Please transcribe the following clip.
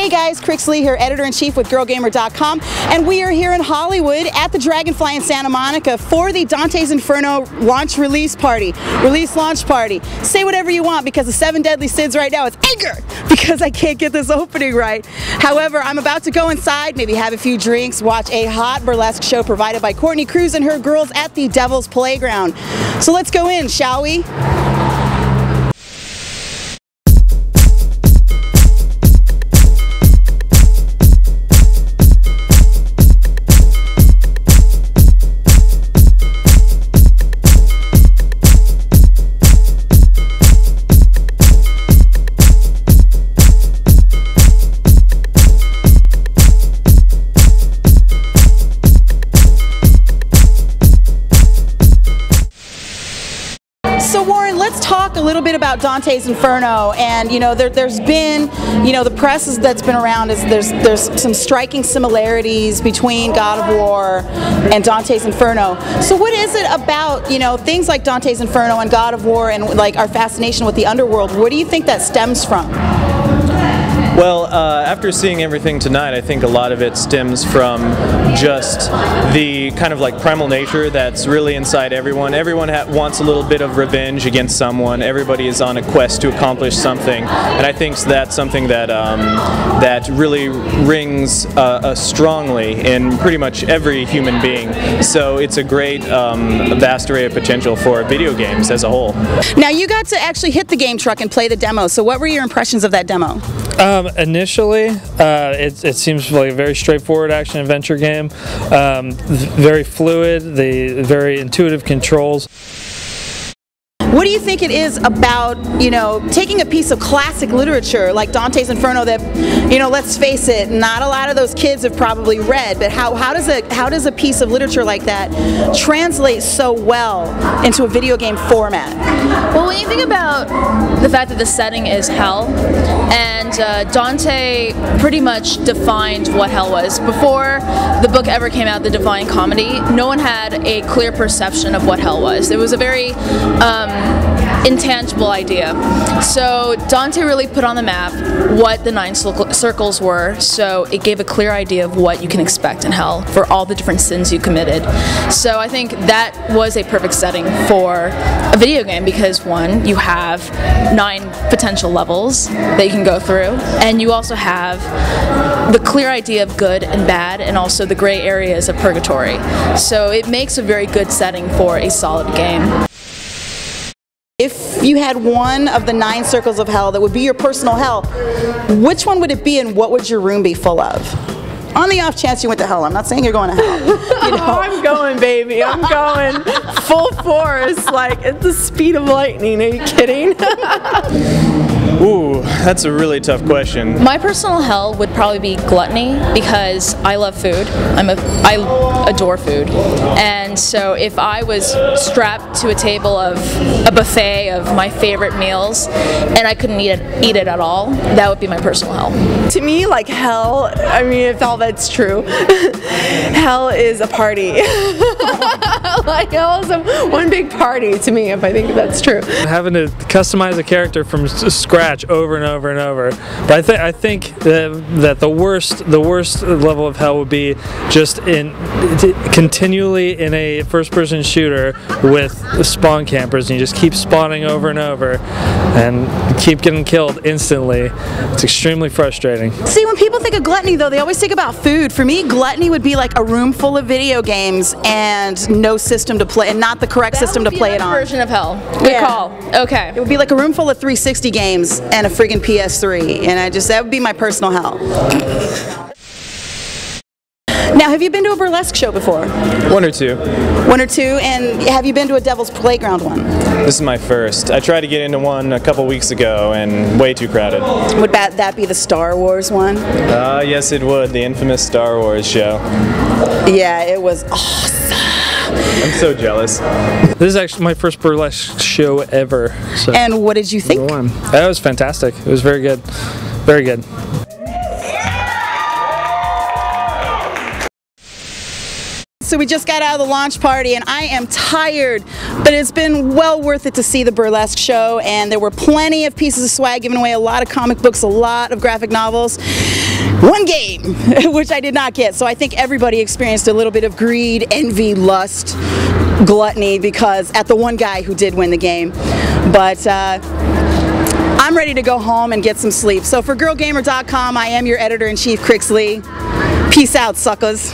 Hey guys, Crixley here, Editor-in-Chief with GirlGamer.com, and we are here in Hollywood at the Dragonfly in Santa Monica for the Dante's Inferno launch launch party. Say whatever you want, because the 7 deadly sins right now is anger, because I can't get this opening right. However, I'm about to go inside, maybe have a few drinks, watch a hot burlesque show provided by Courtney Cruz and her girls at the Devil's Playground. So let's go in, shall we? So Warren, let's talk a little bit about Dante's Inferno, and there's been, the press that's been around is there's some striking similarities between God of War and Dante's Inferno. So what is it about, things like Dante's Inferno and God of War and like our fascination with the underworld? Where do you think that stems from? Well, after seeing everything tonight, I think a lot of it stems from just the kind of like primal nature that's really inside everyone. Everyone wants a little bit of revenge against someone. Everybody is on a quest to accomplish something, and I think that's something that that really rings strongly in pretty much every human being. So it's a great vast array of potential for video games as a whole. Now you got to actually hit the game truck and play the demo. So what were your impressions of that demo? Initially, it seems like a very straightforward action-adventure game, very fluid, the very intuitive controls. What do you think it is about, taking a piece of classic literature like Dante's Inferno that, let's face it, not a lot of those kids have probably read, but how does a piece of literature like that translate so well into a video game format? Well, when you think about the fact that the setting is hell, and Dante pretty much defined what hell was. Before the book ever came out, The Divine Comedy, no one had a clear perception of what hell was. It was a very intangible idea. So Dante really put on the map what the 9 circles were, so it gave a clear idea of what you can expect in hell for all the different sins you committed. So I think that was a perfect setting for a video game, because one, you have 9 potential levels that you can go through, and you also have the clear idea of good and bad, and also the gray areas of purgatory. So it makes a very good setting for a solid game. If you had one of the 9 circles of hell that would be your personal hell, which one would it be, and what would your room be full of? On the off chance you went to hell. I'm not saying you're going to hell. Oh, I'm going, baby. I'm going full force, like at the speed of lightning. Are you kidding? Ooh, that's a really tough question. My personal hell would probably be gluttony, because I love food. I adore food. And so if I was strapped to a table of a buffet of my favorite meals and I couldn't eat it at all, that would be my personal hell. To me, like hell, I mean, if all that's true, hell is a party. Like hell is one big party to me, if I think that's true. Having to customize a character from scratch over and over and over, but I think that the worst level of hell would be just continually in a first-person shooter with spawn campers, and you just keep spawning over and over and keep getting killed instantly. It's extremely frustrating. See, when people think of gluttony, though, they always think about food. For me, gluttony would be like a room full of video games and no system to play, and not the correct system to play it on. Version of hell. Good call. Okay. It would be like a room full of 360 games and a friggin' PS3, and that would be my personal hell. Now, have you been to a burlesque show before? One or two. One or two, and have you been to a Devil's Playground one? This is my first. I tried to get into one a couple weeks ago, and way too crowded. Would that be the Star Wars one? Yes, it would. The infamous Star Wars show. Yeah, it was awesome. I'm so jealous. This is actually my first burlesque show ever. So. And what did you think? That was fantastic. It was very good. Very good. So we just got out of the launch party and I am tired, but it's been well worth it to see the burlesque show, and there were plenty of pieces of swag given away, a lot of comic books, a lot of graphic novels. one game, which I did not get. So I think everybody experienced a little bit of greed, envy, lust, gluttony because at the one guy who did win the game. But I'm ready to go home and get some sleep. So for GirlGamer.com, I am your editor-in-chief, Crixley. Peace out, suckers.